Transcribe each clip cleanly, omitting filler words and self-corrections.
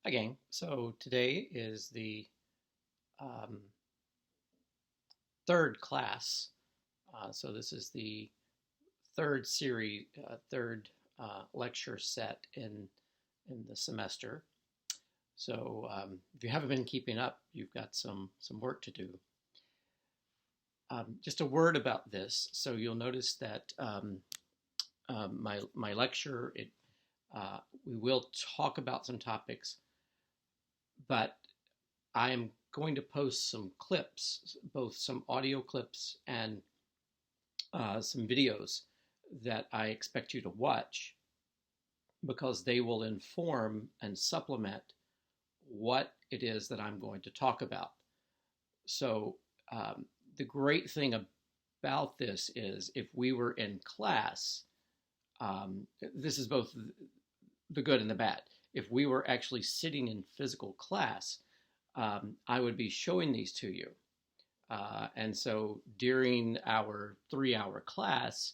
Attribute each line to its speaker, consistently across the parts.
Speaker 1: Hi, gang. So today is the um, third class. So this is the third series, third lecture set in the semester. So if you haven't been keeping up, you've got some work to do. Just a word about this. So you'll notice that my lecture we will talk about some topics, but I am going to post some clips, both some audio clips and some videos that I expect you to watch because they will inform and supplement what it is that I'm going to talk about. So, the great thing about this is if we were in class, this is both the good and the bad. If we were actually sitting in physical class, I would be showing these to you. And so during our 3 hour class,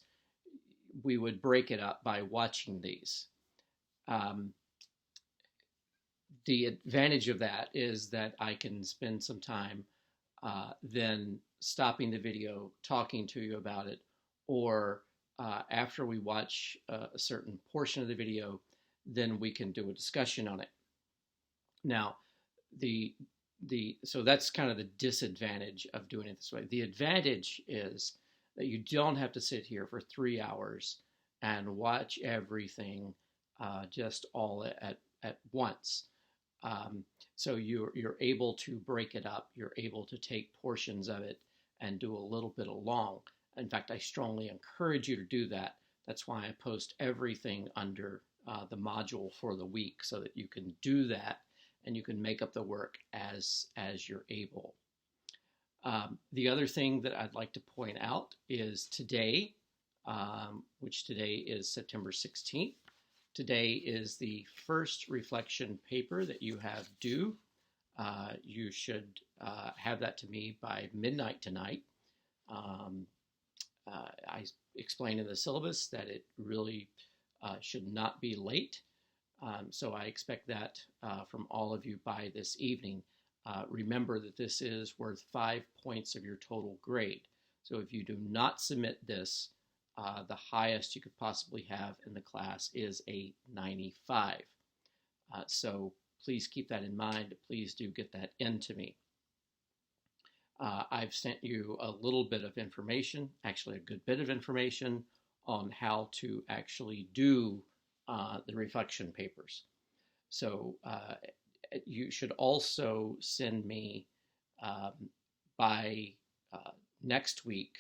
Speaker 1: we would break it up by watching these. Um, the advantage of that is that I can spend some time then stopping the video, talking to you about it, or after we watch a certain portion of the video, then we can do a discussion on it. Now, the so that's kind of the disadvantage of doing it this way. The advantage is that you don't have to sit here for 3 hours and watch everything just all at once. Um, so you're able to break it up. You're able to take portions of it and do a little bit along. In fact, I strongly encourage you to do that. That's why I post everything under the module for the week so that you can do that and you can make up the work as you're able. The other thing that I'd like to point out is today, which today is September 16th. Today is the first reflection paper that you have due. You should have that to me by midnight tonight. I explained in the syllabus that it really should not be late. So I expect that from all of you by this evening. Remember that this is worth 5 points of your total grade. So if you do not submit this, the highest you could possibly have in the class is a 95. So please keep that in mind. Please do get that into me. I've sent you a little bit of information, actually a good bit of information on how to actually do the reflection papers. So you should also send me by next week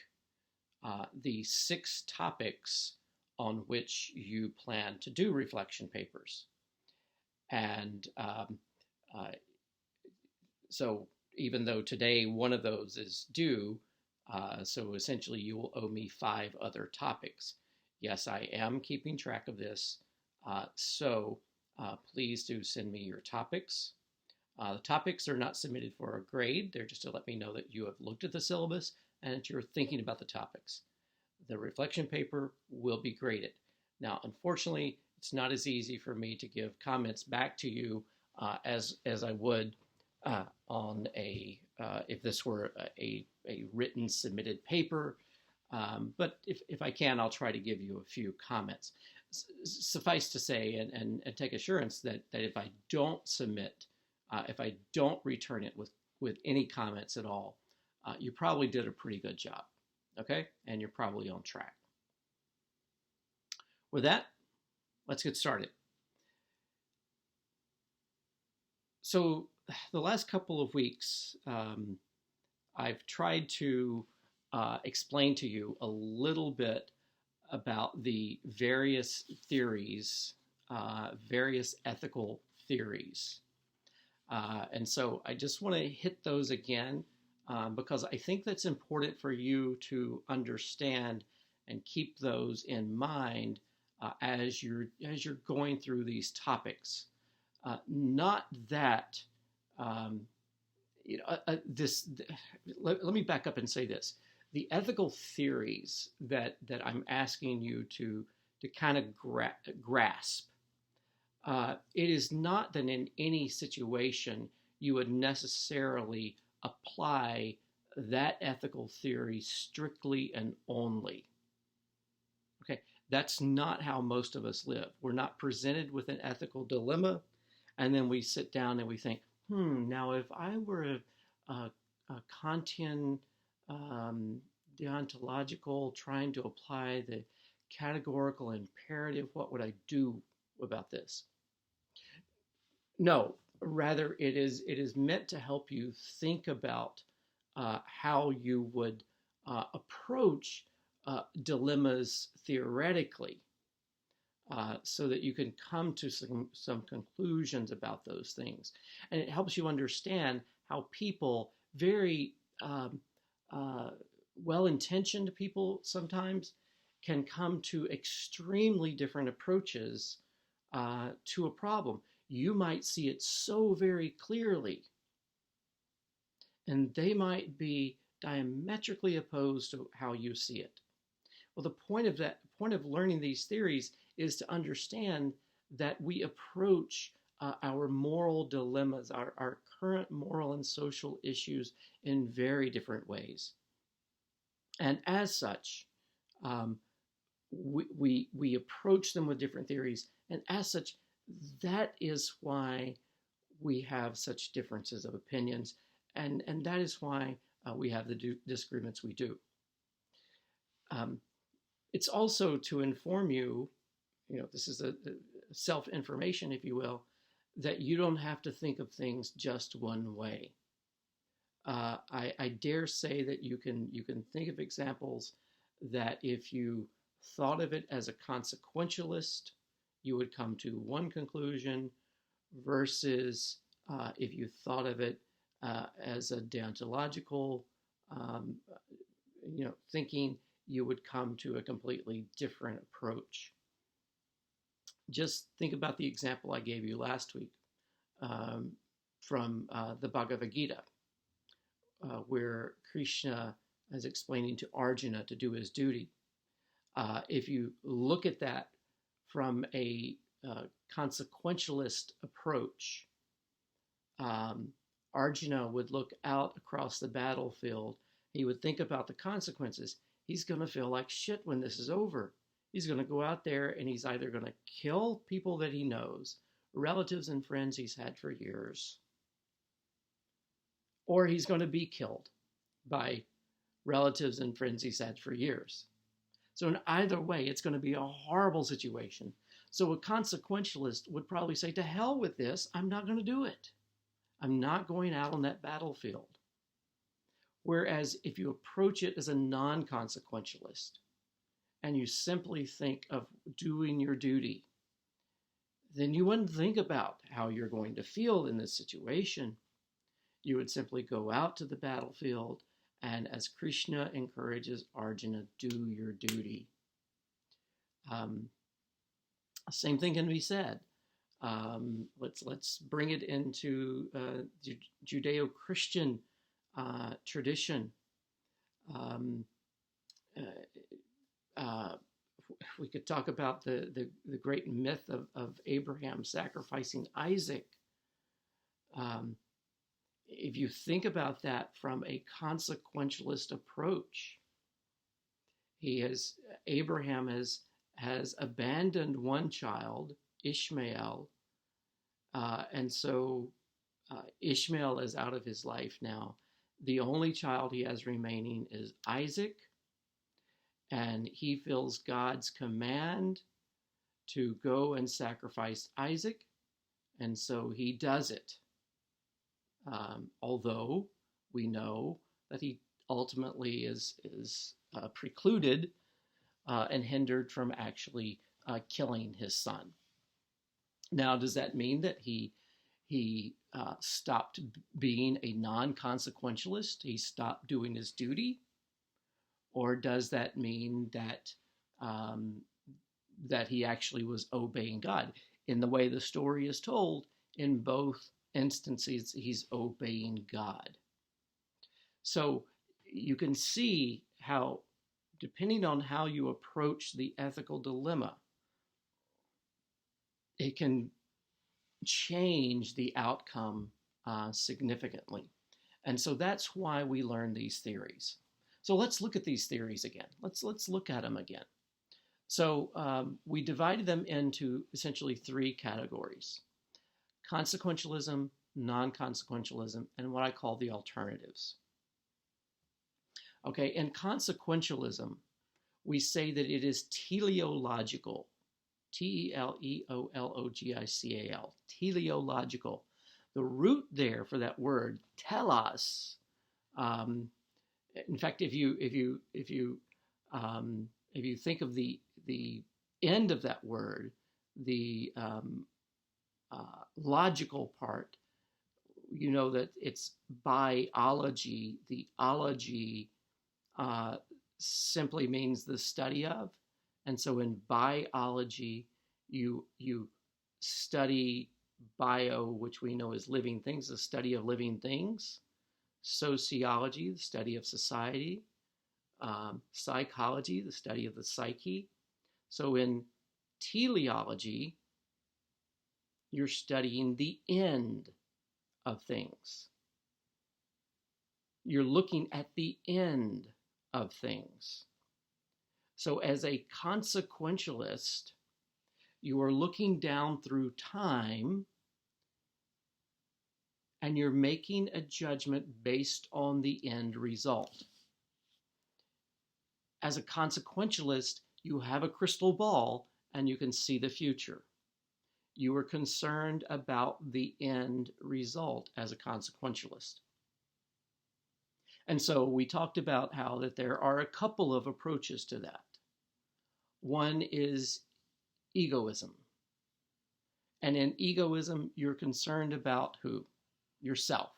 Speaker 1: the 6 topics on which you plan to do reflection papers. And so even though today one of those is due, so essentially you will owe me 5 other topics. Yes, I am keeping track of this. So please do send me your topics. The topics are not submitted for a grade. They're just to let me know that you have looked at the syllabus and that you're thinking about the topics. The reflection paper will be graded. Now, unfortunately, it's not as easy for me to give comments back to you as I would on if this were a written submitted paper. But if I can, I'll try to give you a few comments. Suffice to say and take assurance that if I don't submit, if I don't return it with any comments at all, you probably did a pretty good job, okay? And you're probably on track. With that, let's get started. So the last couple of weeks, I've tried to explain to you a little bit about the various theories, various ethical theories. And so I just want to hit those again because I think that's important for you to understand and keep those in mind as you're going through these topics. Not that this. Let me back up and say this: the ethical theories that I'm asking you to kind of grasp It is not that in any situation you would necessarily apply that ethical theory strictly and only. Okay, that's not how most of us live. We're not presented with an ethical dilemma, and then we sit down and we think, now if I were a Kantian deontological trying to apply the categorical imperative, what would I do about this? No, rather it is meant to help you think about how you would approach dilemmas theoretically, so that you can come to some conclusions about those things. And it helps you understand how people, very well-intentioned people sometimes, can come to extremely different approaches to a problem. You might see it so very clearly, and they might be diametrically opposed to how you see it. Well, the point of learning these theories is to understand that we approach our moral dilemmas, our current moral and social issues in very different ways. And as such, we approach them with different theories. And as such, that is why we have such differences of opinions. And that is why we have the disagreements we do. It's also to inform you, this is a self-information, if you will, that you don't have to think of things just one way. I dare say that you can think of examples that if you thought of it as a consequentialist, you would come to one conclusion, versus if you thought of it as a deontological thinking, you would come to a completely different approach. Just think about the example I gave you last week from the Bhagavad Gita, where Krishna is explaining to Arjuna to do his duty. If you look at that from a consequentialist approach, Arjuna would look out across the battlefield. He would think about the consequences. He's going to feel like shit when this is over. He's going to go out there and he's either going to kill people that he knows, relatives and friends he's had for years, or he's going to be killed by relatives and friends he's had for years. So in either way, it's going to be a horrible situation. So a consequentialist would probably say, to hell with this, I'm not going to do it. I'm not going out on that battlefield. Whereas if you approach it as a non-consequentialist, and you simply think of doing your duty, then you wouldn't think about how you're going to feel in this situation. You would simply go out to the battlefield, and as Krishna encourages Arjuna, do your duty. Same thing can be said. Let's bring it into Judeo-Christian tradition. We could talk about the great myth of Abraham sacrificing Isaac. If you think about that from a consequentialist approach, Abraham has abandoned one child, Ishmael, and so Ishmael is out of his life now. The only child he has remaining is Isaac, and he feels God's command to go and sacrifice Isaac, and so he does it. Although we know that he ultimately is precluded and hindered from actually killing his son. Now, does that mean that he stopped being a non-consequentialist? He stopped doing his duty? Or does that mean that that he actually was obeying God? In the way the story is told, in both instances, he's obeying God. So you can see how, depending on how you approach the ethical dilemma, it can change the outcome significantly. And so that's why we learn these theories. So let's look at these theories again. Let's look at them again. So we divided them into essentially three categories: consequentialism, non-consequentialism, and what I call the alternatives. Okay, in consequentialism, we say that it is teleological, Teleological, teleological. The root there for that word, telos. In fact, if you think of the end of that word, the logical part, you know that it's biology. The ology simply means the study of, and so in biology, you study bio, which we know as living things, the study of living things. Sociology, the study of society. Psychology, the study of the psyche. So in teleology, you're studying the end of things. You're looking at the end of things. So as a consequentialist, you are looking down through time and you're making a judgment based on the end result. As a consequentialist, you have a crystal ball and you can see the future. You are concerned about the end result as a consequentialist. And so we talked about how that there are a couple of approaches to that. One is egoism. And in egoism, you're concerned about who? Yourself.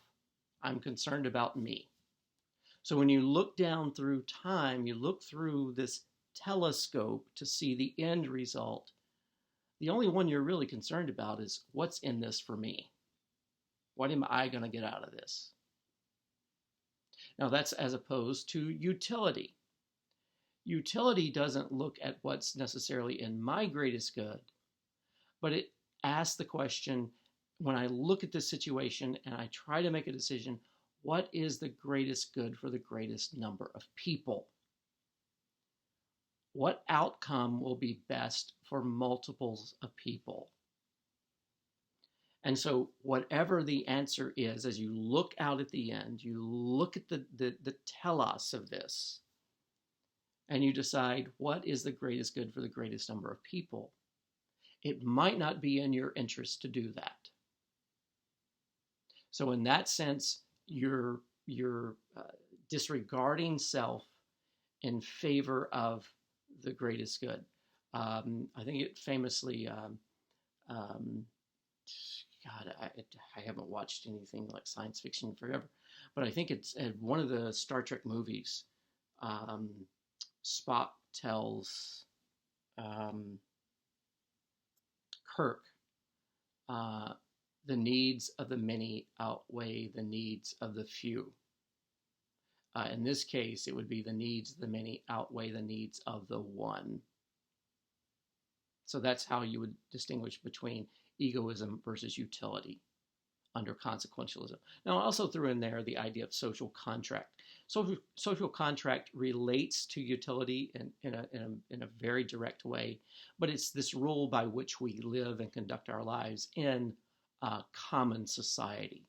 Speaker 1: I'm concerned about me. So when you look down through time, you look through this telescope to see the end result. The only one you're really concerned about is what's in this for me? What am I going to get out of this? Now that's as opposed to utility. Utility doesn't look at what's necessarily in my greatest good, but it asks the question, when I look at this situation and I try to make a decision, what is the greatest good for the greatest number of people? What outcome will be best for multiples of people? And so whatever the answer is, as you look out at the end, you look at the telos of this, and you decide what is the greatest good for the greatest number of people. It might not be in your interest to do that. So in that sense, you're disregarding self in favor of the greatest good. I think it famously, God, I haven't watched anything like science fiction forever, but I think it's one of the Star Trek movies. Spock tells Kirk, the needs of the many outweigh the needs of the few. In this case, it would be the needs of the many outweigh the needs of the one. So that's how you would distinguish between egoism versus utility under consequentialism. Now, I also threw in there the idea of social contract. Social contract relates to utility in a very direct way, but it's this rule by which we live and conduct our lives in common society.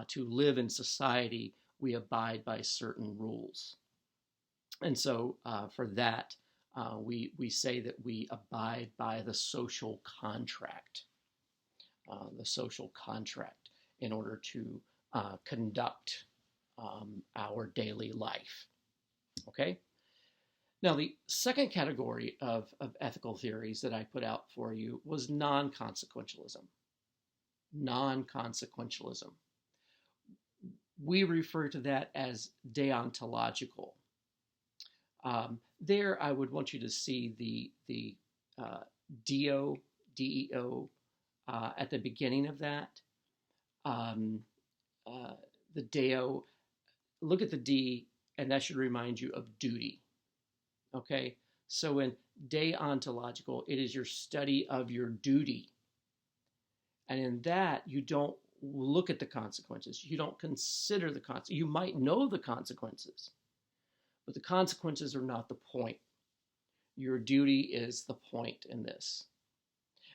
Speaker 1: To live in society, we abide by certain rules. And so for that, we say that we abide by the social contract. In order to conduct our daily life. Okay? Now, the second category of ethical theories that I put out for you was non-consequentialism. Non-consequentialism. We refer to that as deontological. There, I would want you to see the DEO, DEO, at the beginning of that. The Deo, look at the D, and that should remind you of duty. Okay? So in deontological, it is your study of your duty. And in that, you don't look at the consequences. You don't consider the consequences. You might know the consequences, but the consequences are not the point. Your duty is the point in this.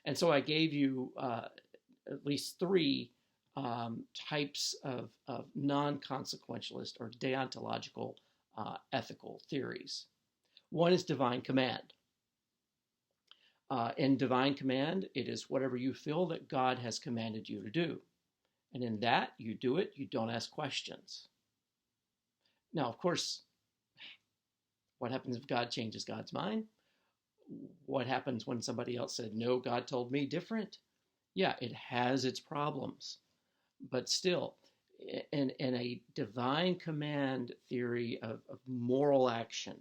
Speaker 1: And so I gave you at least three types of non-consequentialist or deontological ethical theories. One is divine command. In divine command, it is whatever you feel that God has commanded you to do. And in that, you do it, you don't ask questions. Now, of course, what happens if God changes God's mind? What happens when somebody else said, no, God told me different? Yeah, it has its problems. But still, in a divine command theory of moral action,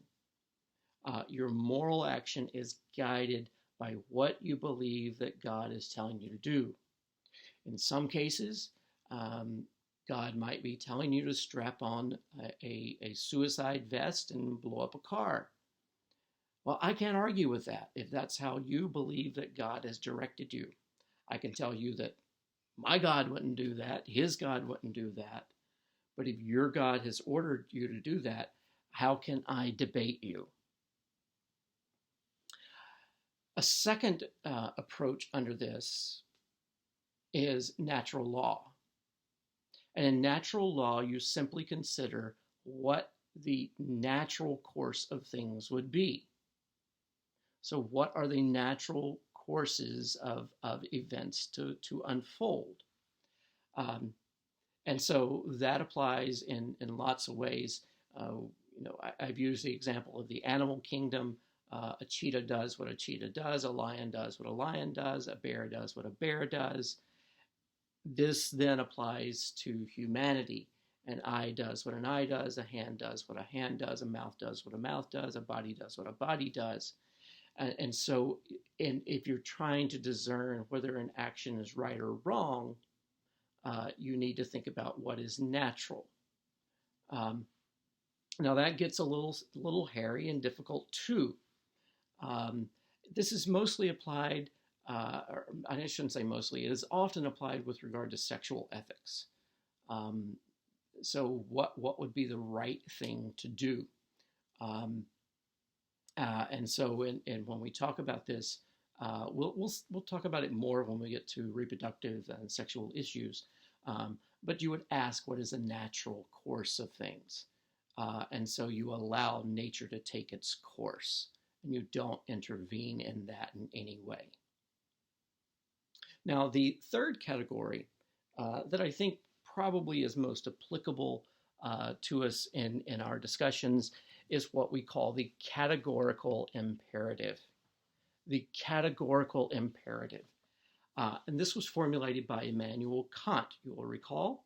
Speaker 1: your moral action is guided by what you believe that God is telling you to do. In some cases, God might be telling you to strap on a suicide vest and blow up a car. Well, I can't argue with that if that's how you believe that God has directed you. I can tell you that my God wouldn't do that, his God wouldn't do that. But if your God has ordered you to do that, how can I debate you? A second approach under this is natural law. And in natural law, you simply consider what the natural course of things would be. So what are the natural courses of events to unfold? And so that applies in lots of ways. I've used the example of the animal kingdom. A cheetah does what a cheetah does, a lion does what a lion does, a bear does what a bear does. This then applies to humanity. An eye does what an eye does, a hand does what a hand does, a mouth does what a mouth does, a body does what a body does. And so if you're trying to discern whether an action is right or wrong, you need to think about what is natural. Now that gets a little hairy and difficult too. This is mostly applied, or I shouldn't say mostly, it is often applied with regard to sexual ethics. So what would be the right thing to do? And so when we talk about this, we'll talk about it more when we get to reproductive and sexual issues. But you would ask, what is a natural course of things? And so you allow nature to take its course, and you don't intervene in that in any way. Now, the third category that I think probably is most applicable to us in our discussions is what we call the categorical imperative. The categorical imperative. And this was formulated by Immanuel Kant, you will recall.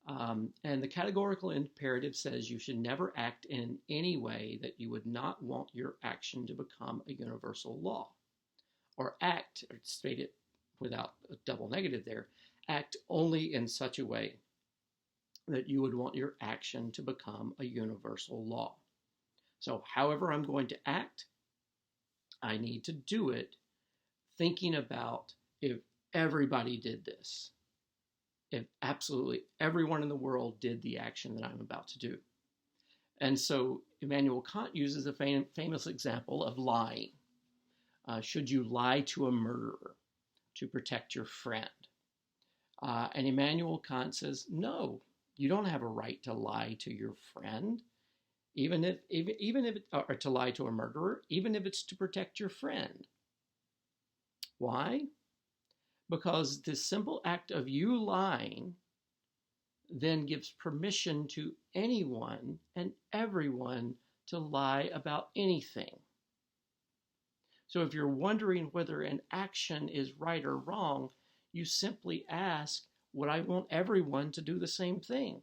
Speaker 1: And the categorical imperative says you should never act in any way that you would not want your action to become a universal law. Or act, or state it without a double negative there, act only in such a way that you would want your action to become a universal law. So however I'm going to act, I need to do it thinking about if everybody did this, if absolutely everyone in the world did the action that I'm about to do. And so Immanuel Kant uses a famous example of lying. Should you lie to a murderer to protect your friend? And Immanuel Kant says, no, you don't have a right to lie to your friend, even if or to lie to a murderer, even if it's to protect your friend. Why? Because the simple act of you lying then gives permission to anyone and everyone to lie about anything. So if you're wondering whether an action is right or wrong, you simply ask, would I want everyone to do the same thing?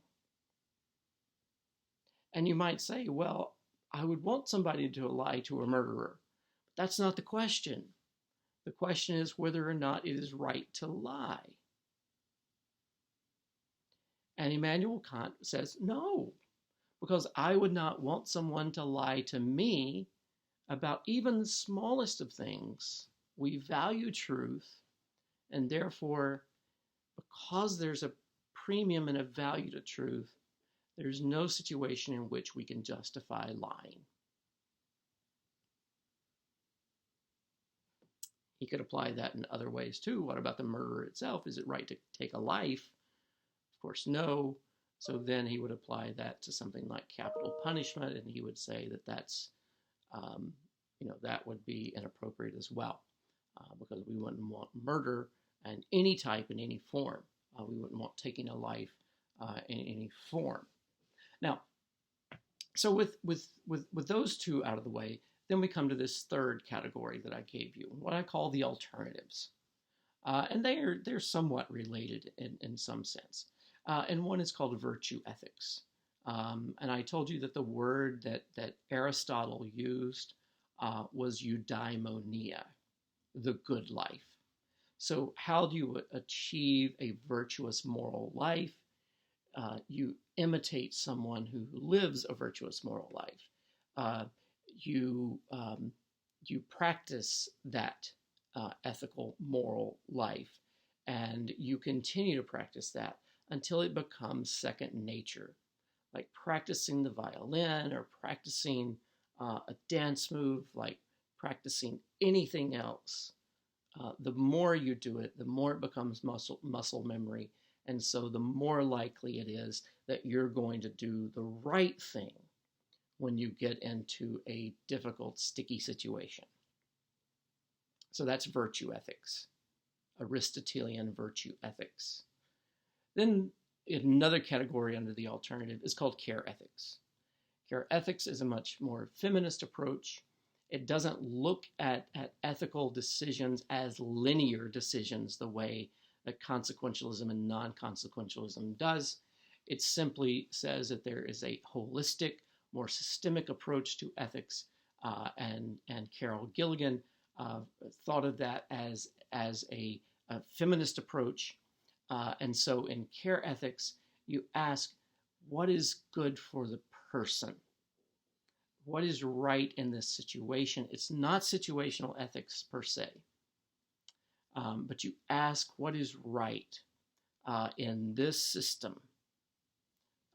Speaker 1: And you might say, well, I would want somebody to lie to a murderer. But that's not the question. The question is whether or not it is right to lie. And Immanuel Kant says, no, because I would not want someone to lie to me about even the smallest of things. We value truth, and therefore because there's a premium and a value to truth, there's no situation in which we can justify lying. He could apply that in other ways too. What about the murder itself? Is it right to take a life? Of course, no. So then he would apply that to something like capital punishment, and he would say that that's, that would be inappropriate as well, because we wouldn't want murder in any type, in any form. We wouldn't want taking a life in any form. Now, so with those two out of the way, then we come to this third category that I gave you, what I call the alternatives. And they're somewhat related in some sense. And one is called virtue ethics. And I told you that the word that Aristotle used was eudaimonia, the good life. So how do you achieve a virtuous moral life? You imitate someone who lives a virtuous moral life. You practice that ethical moral life, and you continue to practice that until it becomes second nature, like practicing the violin or practicing a dance move, like practicing anything else. The more you do it, the more it becomes muscle memory, and so the more likely it is that you're going to do the right thing when you get into a difficult, sticky situation. So that's virtue ethics, Aristotelian virtue ethics. Then another category under the alternative is called care ethics. Care ethics is a much more feminist approach. It doesn't look at ethical decisions as linear decisions the way that consequentialism and non-consequentialism does. It simply says that there is a holistic, more systemic approach to ethics, and Carol Gilligan thought of that as a feminist approach. And so in care ethics, you ask, what is good for the person? What is right in this situation? It's not situational ethics per se, but you ask what is right in this system.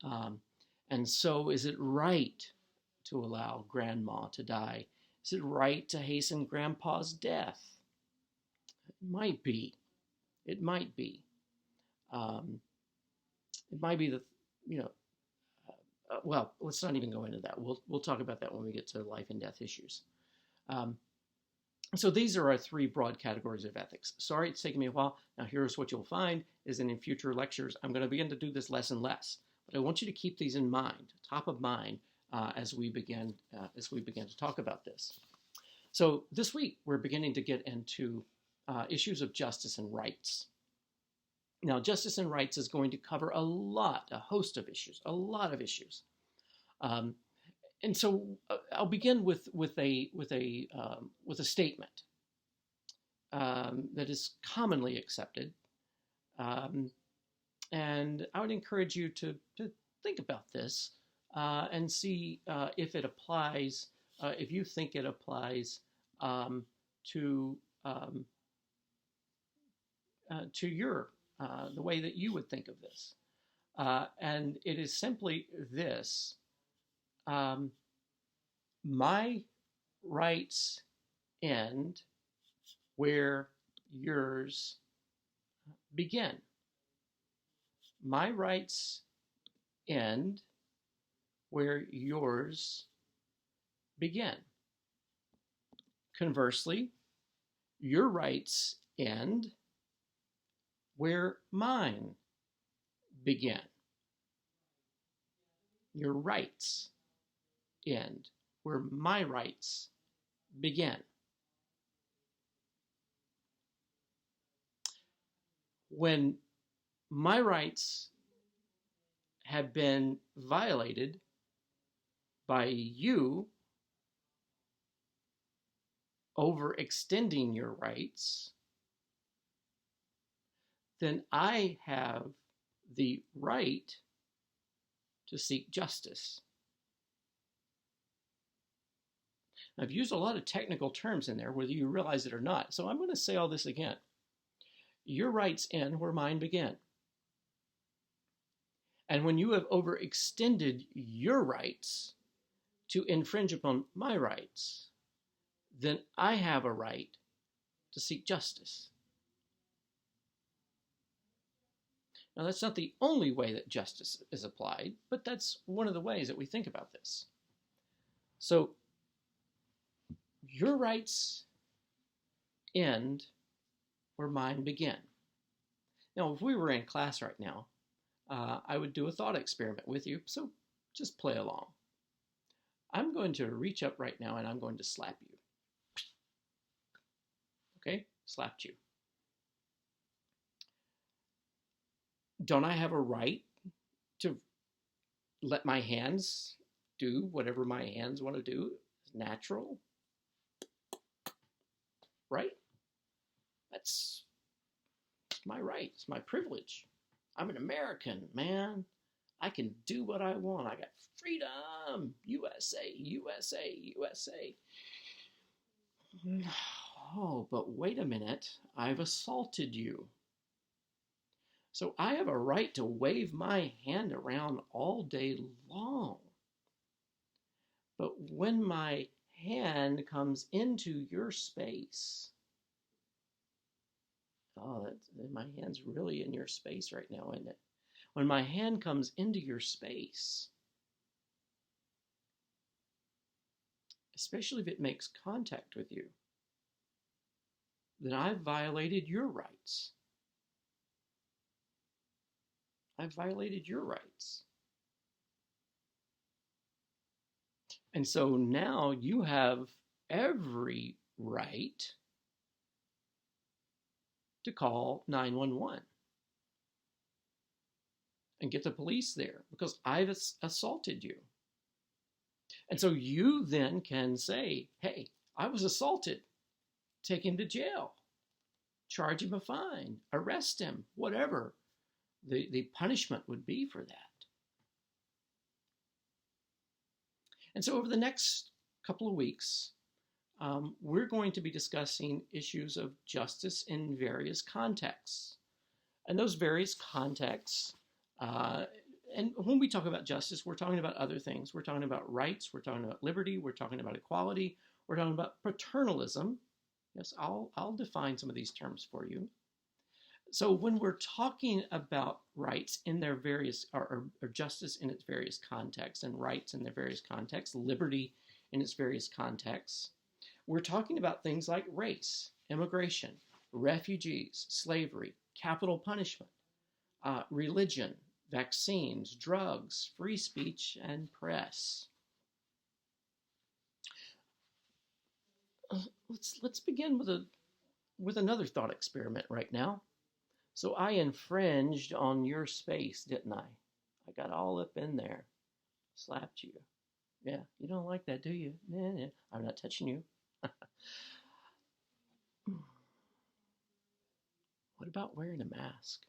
Speaker 1: And so is it right to allow grandma to die? Is it right to hasten grandpa's death? It might be. It might be. It might be that, well, let's not even go into that. We'll talk about that when we get to life and death issues. So these are our three broad categories of ethics. Sorry, it's taken me a while. Now here's what you'll find is that in future lectures, I'm going to begin to do this less and less. But I want you to keep these in mind, top of mind, as we begin to talk about this. So this week, we're beginning to get into issues of justice and rights. Now, justice and rights is going to cover a host of issues, a lot of issues. And so I'll begin with a statement that is commonly accepted, and I would encourage you to think about this and see if it applies. If you think it applies to your the way that you would think of this, and it is simply this. My rights end where yours begin. My rights end where yours begin. Conversely, your rights end where mine begin. Your rights end where my rights begin. When my rights have been violated by you overextending your rights, then I have the right to seek justice. I've used a lot of technical terms in there, whether you realize it or not. So I'm going to say all this again. Your rights end where mine begin. And when you have overextended your rights to infringe upon my rights, then I have a right to seek justice. Now, that's not the only way that justice is applied, but that's one of the ways that we think about this. So, your rights end where mine begin. Now, if we were in class right now, I would do a thought experiment with you, so just play along. I'm going to reach up right now and I'm going to slap you. Okay? Slapped you. Don't I have a right to let my hands do whatever my hands want to do? It's natural. Right? That's my right. It's my privilege. I'm an American, man. I can do what I want. I got freedom. USA, USA, USA. Oh, but wait a minute. I've assaulted you. So I have a right to wave my hand around all day long. But when my hand comes into your space, my hand's really in your space right now, isn't it? When my hand comes into your space, especially if it makes contact with you, then I've violated your rights. I've violated your rights. And so now you have every right to call 911 and get the police there because I've assaulted you. And so you then can say, hey, I was assaulted. Take him to jail. Charge him a fine. Arrest him. Whatever the punishment would be for that. And so over the next couple of weeks, we're going to be discussing issues of justice in various contexts. And those various contexts, and when we talk about justice, we're talking about other things. We're talking about rights, we're talking about liberty, we're talking about equality, we're talking about paternalism. Yes, I'll define some of these terms for you. So when we're talking about rights in their various, or justice in its various contexts, and rights in their various contexts, liberty in its various contexts, we're talking about things like race, immigration, refugees, slavery, capital punishment, religion, vaccines, drugs, free speech, and press. Let's begin with another thought experiment right now. So I infringed on your space, didn't I? I got all up in there, slapped you. Yeah, you don't like that, do you? Nah. I'm not touching you. What about wearing a mask?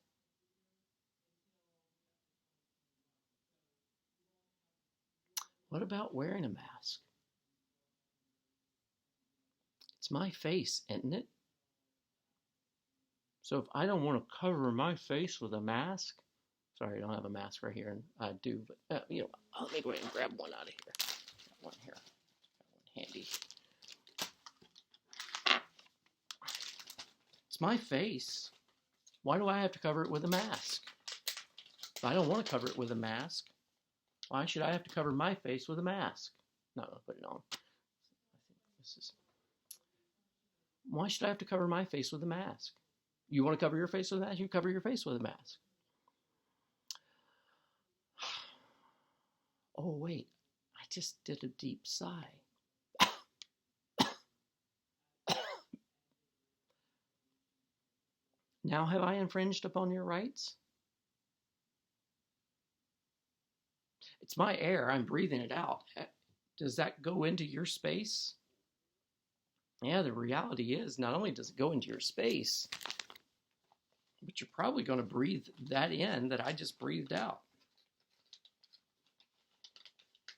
Speaker 1: What about wearing a mask? It's my face, isn't it? So if I don't want to cover my face with a mask, sorry, I don't have a mask right here, and I do, but let me go ahead and grab one out of here. Got one here, got one handy. It's my face. Why do I have to cover it with a mask? If I don't want to cover it with a mask, why should I have to cover my face with a mask? Not going to put it on. I think this is. Why should I have to cover my face with a mask? You want to cover your face with a mask? You cover your face with a mask. Oh, wait. I just did a deep sigh. Now have I infringed upon your rights? It's my air. I'm breathing it out. Does that go into your space? Yeah, the reality is not only does it go into your space, but you're probably going to breathe that in that I just breathed out.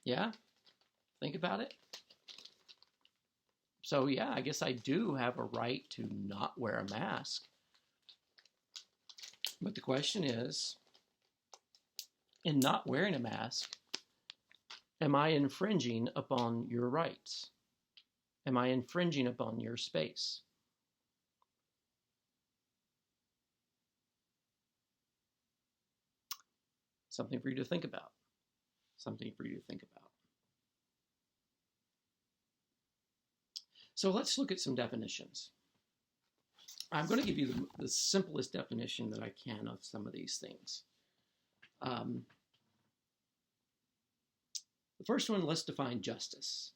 Speaker 1: Yeah? Think about it. So yeah, I guess I do have a right to not wear a mask. But the question is, in not wearing a mask, am I infringing upon your rights? Am I infringing upon your space? Something for you to think about. Something for you to think about. So let's look at some definitions. I'm going to give you the simplest definition that I can of some of these things. The first one, let's define justice.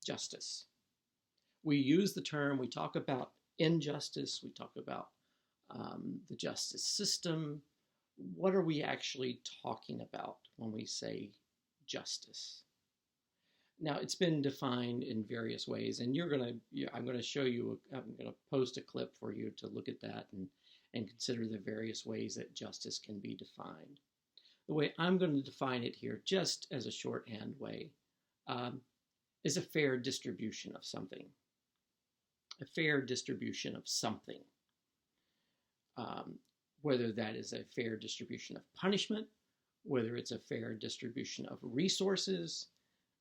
Speaker 1: Justice. We use the term, we talk about injustice, we talk about the justice system. What are we actually talking about when we say justice? Now, it's been defined in various ways, and I'm going to show you, I'm going to post a clip for you to look at that and consider the various ways that justice can be defined. The way I'm going to define it here, just as a shorthand way, is a fair distribution of something. A fair distribution of something. Whether that is a fair distribution of punishment, whether it's a fair distribution of resources,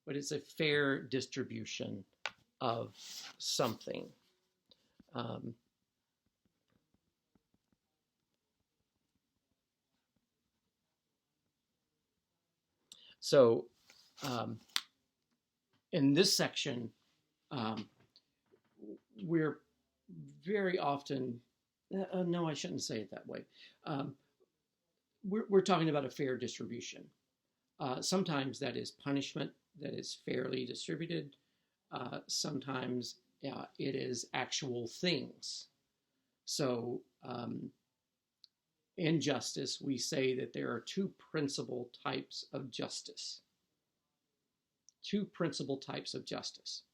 Speaker 1: but it's a fair distribution of something. So in this section, we're very often, no, I shouldn't say it that way. We're talking about a fair distribution. Sometimes that is punishment that is fairly distributed. Sometimes it is actual things. So in justice, we say that there are two principal types of justice. Two principal types of justice.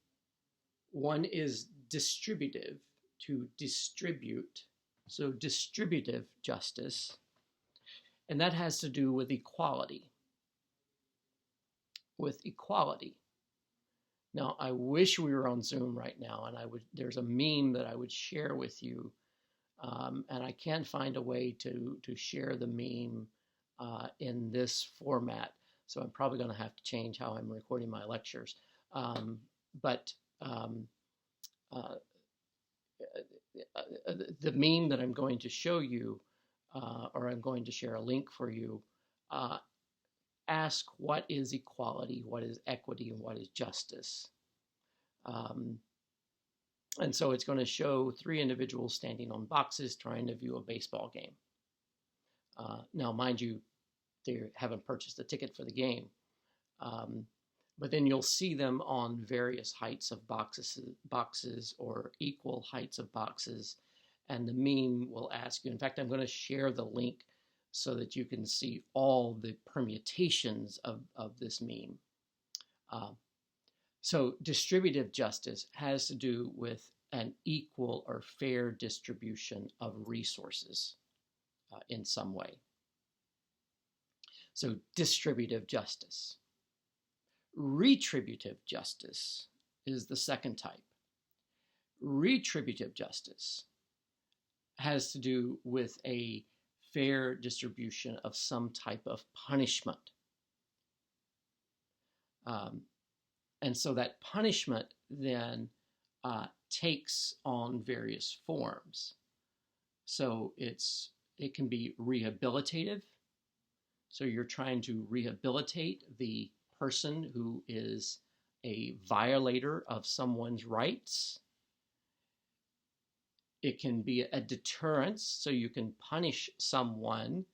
Speaker 1: One is distributive, to distribute, so distributive justice, and that has to do with equality. With equality. Now, I wish we were on Zoom right now, and there's a meme that I would share with you, and I can't find a way to share the meme in this format, so I'm probably going to have to change how I'm recording my lectures. The meme that I'm going to show you, or I'm going to share a link for you, ask what is equality, what is equity, and what is justice. And so it's going to show three individuals standing on boxes trying to view a baseball game. Now, mind you, they haven't purchased a ticket for the game. But then you'll see them on various heights of boxes or equal heights of boxes. And the meme will ask you, in fact, I'm going to share the link so that you can see all the permutations of this meme. So distributive justice has to do with an equal or fair distribution of resources in some way. So distributive justice. Retributive justice is the second type. Retributive justice has to do with a fair distribution of some type of punishment. And so that punishment then takes on various forms. So it can be rehabilitative. So you're trying to rehabilitate the person who is a violator of someone's rights. It can be a deterrence, so you can punish someone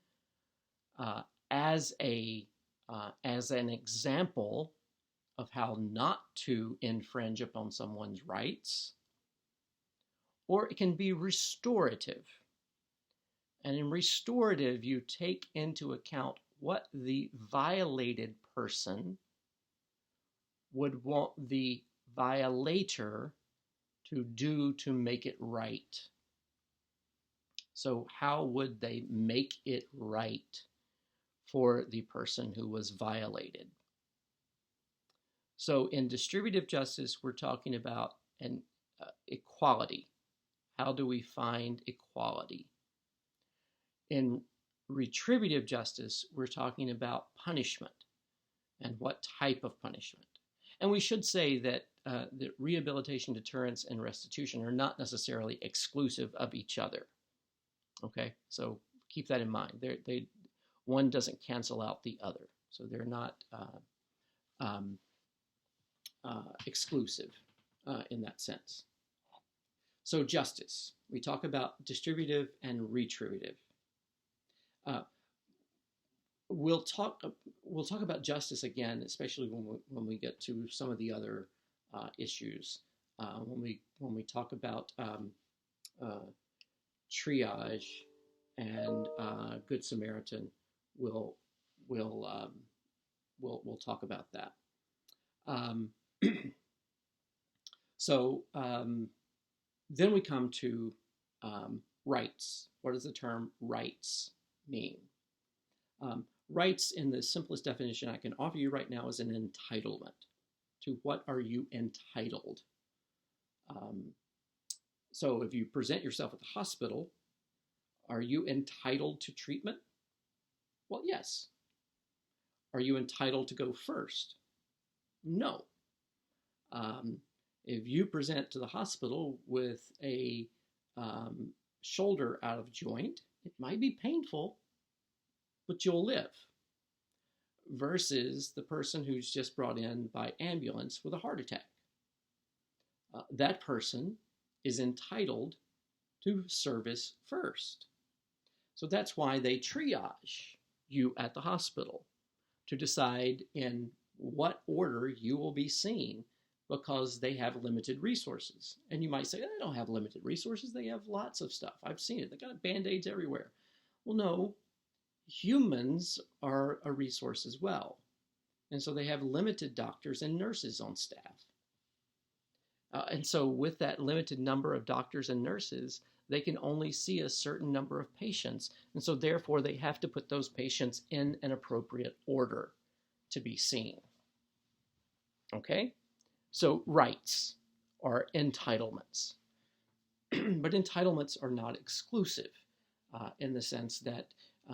Speaker 1: as an example of how not to infringe upon someone's rights. Or it can be restorative. And in restorative, you take into account what the violated person would want the violator to do to make it right. So how would they make it right for the person who was violated? So in distributive justice, we're talking about an equality. How do we find equality? In Retributive justice, we're talking about punishment and what type of punishment. And we should say that rehabilitation, deterrence, and restitution are not necessarily exclusive of each other. Okay, so keep that in mind. One doesn't cancel out the other, so they're not exclusive in that sense. So justice, we talk about distributive and retributive. We'll talk about justice again, especially when we get to some of the other issues. When we talk about triage and Good Samaritan, we'll talk about that. So then we come to rights. What does the term rights mean? Rights, in the simplest definition I can offer you right now, is an entitlement. To what are you entitled? So if you present yourself at the hospital, are you entitled to treatment? Well, yes. Are you entitled to go first? No. If you present to the hospital with a shoulder out of joint, it might be painful, but you'll live. Versus the person who's just brought in by ambulance with a heart attack. That person is entitled to service first. So that's why they triage you at the hospital to decide in what order you will be seen, because they have limited resources. And you might say, they don't have limited resources, they have lots of stuff. I've seen it, they got Band-Aids everywhere. Well, no, humans are a resource as well. And so they have limited doctors and nurses on staff. And so with that limited number of doctors and nurses, they can only see a certain number of patients. And so therefore they have to put those patients in an appropriate order to be seen. Okay? So rights are entitlements. But entitlements are not exclusive in the sense that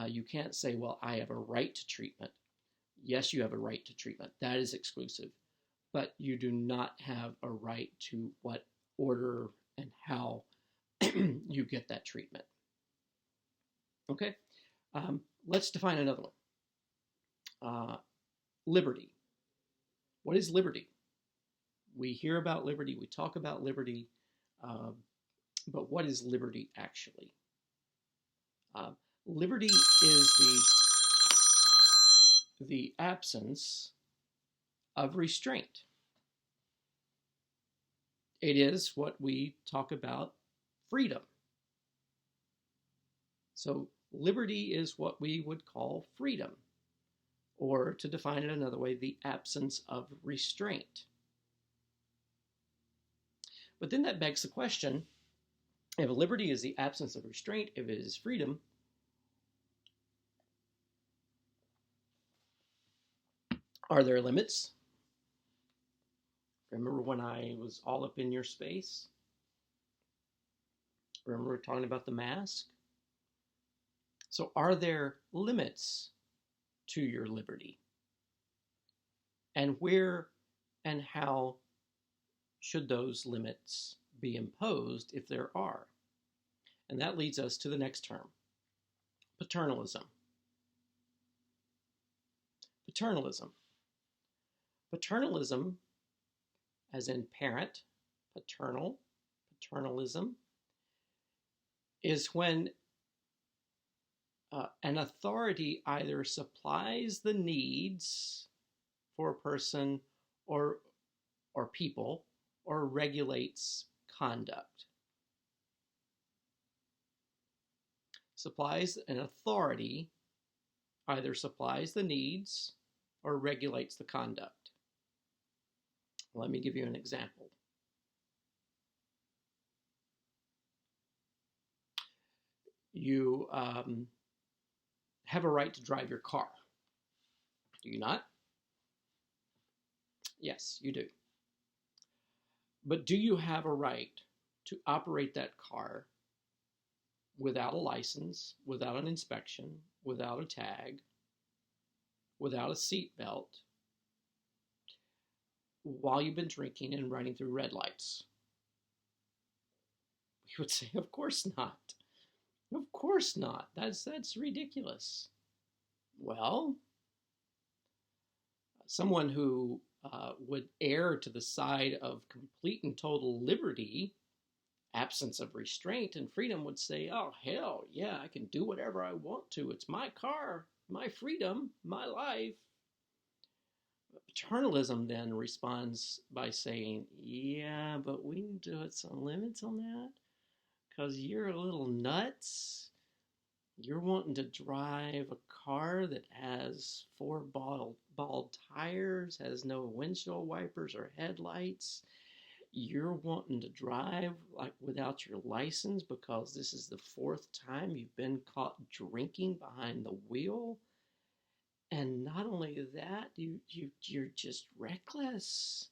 Speaker 1: you can't say, well, I have a right to treatment. Yes, you have a right to treatment. That is exclusive. But you do not have a right to what order and how you get that treatment. Okay? Let's define another one. Liberty. What is liberty? We hear about liberty, we talk about liberty, but what is liberty actually? Liberty is the absence of restraint. It is what we talk about freedom. So liberty is what we would call freedom, or to define it another way, the absence of restraint. But then that begs the question, if liberty is the absence of restraint, if it is freedom, are there limits? Remember when I was all up in your space? Remember we were talking about the mask? So are there limits to your liberty? And where and how should those limits be imposed if there are? And that leads us to the next term, paternalism. Paternalism. Paternalism, as in parent, paternal, paternalism, is when an authority either supplies the needs for a person or people, or regulates conduct. Supplies an authority, either supplies the needs or regulates the conduct. Let me give you an example. You have a right to drive your car. Do you not? Yes, you do. But do you have a right to operate that car without a license, without an inspection, without a tag, without a seat belt, while you've been drinking and running through red lights? We would say, of course not. Of course not. That's ridiculous. Well, someone who would err to the side of complete and total liberty, absence of restraint and freedom, would say, oh, hell yeah, I can do whatever I want to. It's my car, my freedom, my life. Paternalism then responds by saying, yeah, but we need to put some limits on that because you're a little nuts. You're wanting to drive a car that has four bald tires, has no windshield wipers or headlights. You're wanting to drive like without your license because this is the fourth time you've been caught drinking behind the wheel. And not only that, you're just reckless.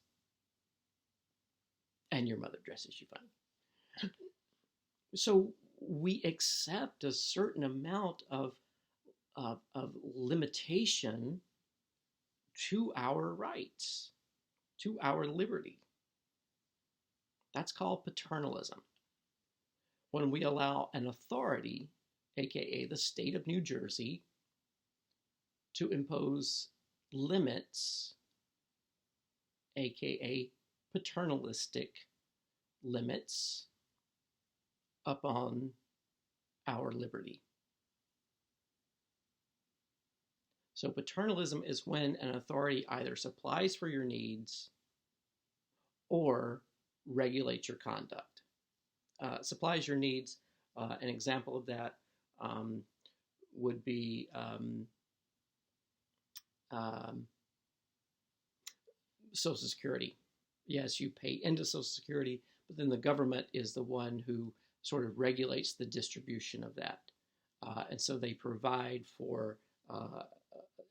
Speaker 1: And your mother dresses you funny. So we accept a certain amount of limitation to our rights, to our liberty. That's called paternalism. When we allow an authority, aka the state of New Jersey, to impose limits, aka paternalistic limits, upon our liberty. So paternalism is when an authority either supplies for your needs or regulates your conduct. Supplies your needs, an example of that would be Social Security. Yes, you pay into Social Security, but then the government is the one who sort of regulates the distribution of that. And so they provide for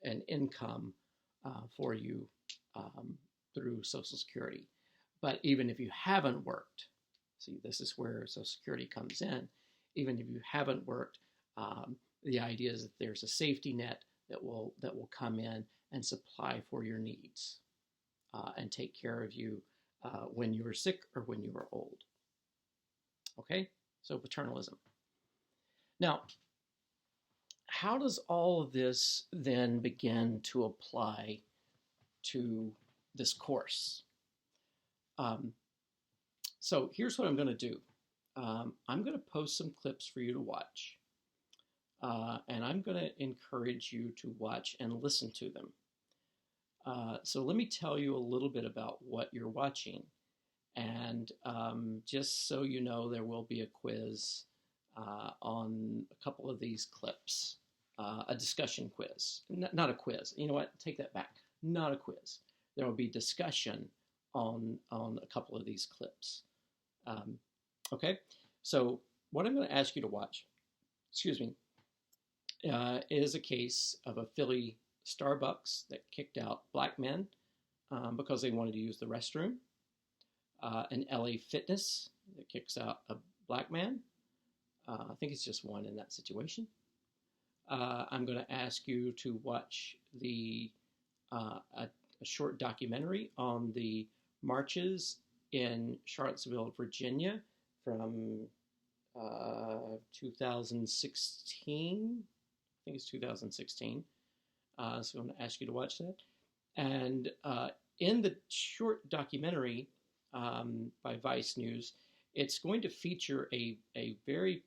Speaker 1: an income for you through Social Security. But even if you haven't worked, see, this is where Social Security comes in. Even if you haven't worked, the idea is that there's a safety net that will come in and supply for your needs and take care of you when you're sick or when you are old. Okay, so paternalism. Now, how does all of this then begin to apply to this course? So here's what I'm going to do. I'm going to post some clips for you to watch. And I'm going to encourage you to watch and listen to them. So let me tell you a little bit about what you're watching. And just so you know, there will be a quiz on a couple of these clips, a discussion quiz, not a quiz. You know what? Take that back. Not a quiz. There will be discussion on a couple of these clips. Okay, so what I'm going to ask you to watch, is a case of a Philly Starbucks that kicked out black men because they wanted to use the restroom. An LA Fitness that kicks out a black man. I think it's just one in that situation. I'm going to ask you to watch a short documentary on the marches in Charlottesville, Virginia from 2016. I think it's 2016. So I'm going to ask you to watch that. And in the short documentary by Vice News, it's going to feature a very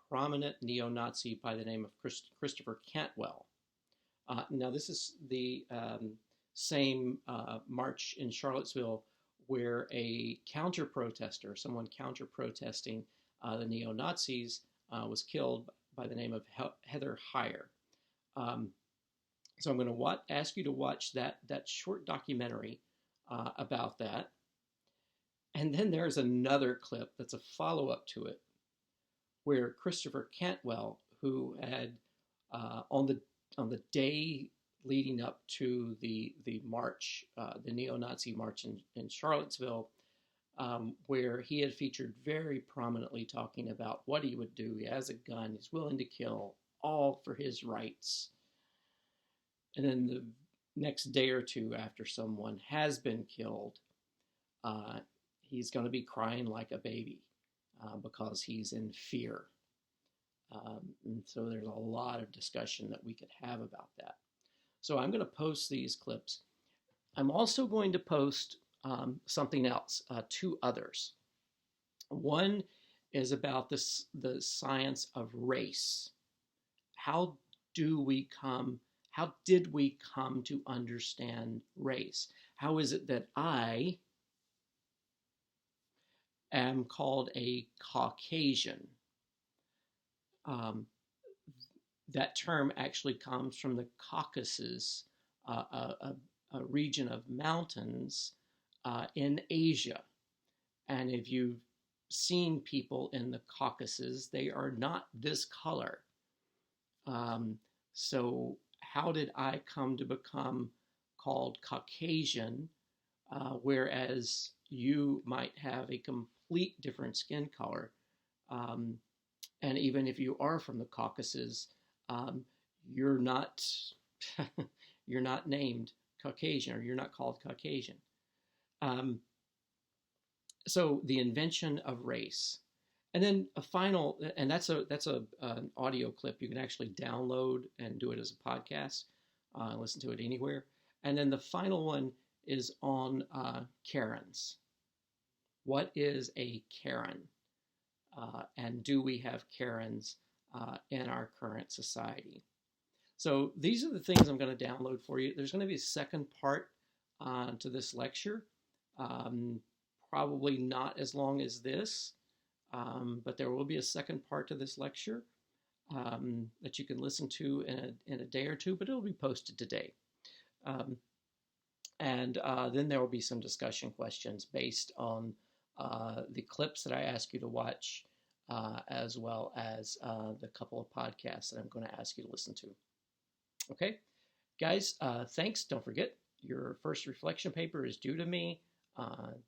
Speaker 1: prominent neo-Nazi by the name of Christopher Cantwell. Now, this is the same march in Charlottesville where a counter-protester, someone counter-protesting the neo-Nazis, was killed by the name of Heather Heyer. So I'm going to ask you to watch that short documentary about that. And then there's another clip that's a follow-up to it where Christopher Cantwell, who had on the day leading up to the march, the neo-Nazi march in Charlottesville, where he had featured very prominently talking about what he would do. He has a gun, he's willing to kill, all for his rights. And then the next day or two after someone has been killed, he's going to be crying like a baby because he's in fear. And so there's a lot of discussion that we could have about that. So I'm going to post these clips. I'm also going to post something else, two others. One is about the science of race. How did we come to understand race? How is it that I am called a Caucasian? That term actually comes from the Caucasus, a region of mountains in Asia. And if you've seen people in the Caucasus, they are not this color. So how did I come to become called Caucasian, whereas you might have a complete different skin color? And even if you are from the Caucasus, you're not you're not named Caucasian, or you're not called Caucasian. So the invention of race, and then a final, and that's an audio clip you can actually download and do it as a podcast, listen to it anywhere. And then the final one is on Karens. What is a Karen? And do we have Karens in our current society? So these are the things I'm going to download for you. There's going to be a second part to this lecture, probably not as long as this, but there will be a second part to this lecture that you can listen to in a day or two, but it'll be posted today. And then there will be some discussion questions based on the clips that I ask you to watch, as well as the couple of podcasts that I'm going to ask you to listen to. Okay, guys, thanks. Don't forget, your first reflection paper is due to me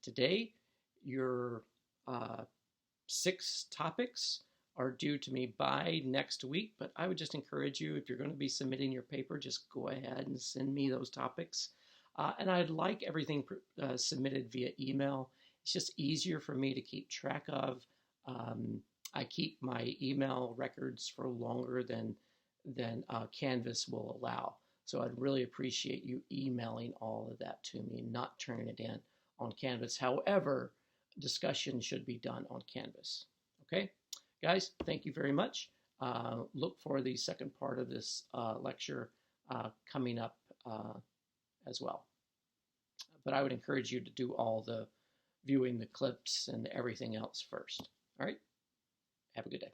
Speaker 1: today. Your 6 topics are due to me by next week, but I would just encourage you, if you're going to be submitting your paper, just go ahead and send me those topics. And I'd like everything submitted via email. It's just easier for me to keep track of. I keep my email records for longer than Canvas will allow. So I'd really appreciate you emailing all of that to me and not turning it in on Canvas. However, discussion should be done on Canvas. Okay, guys, thank you very much. Look for the second part of this lecture coming up as well. But I would encourage you to do all the viewing the clips and everything else first. All right, have a good day.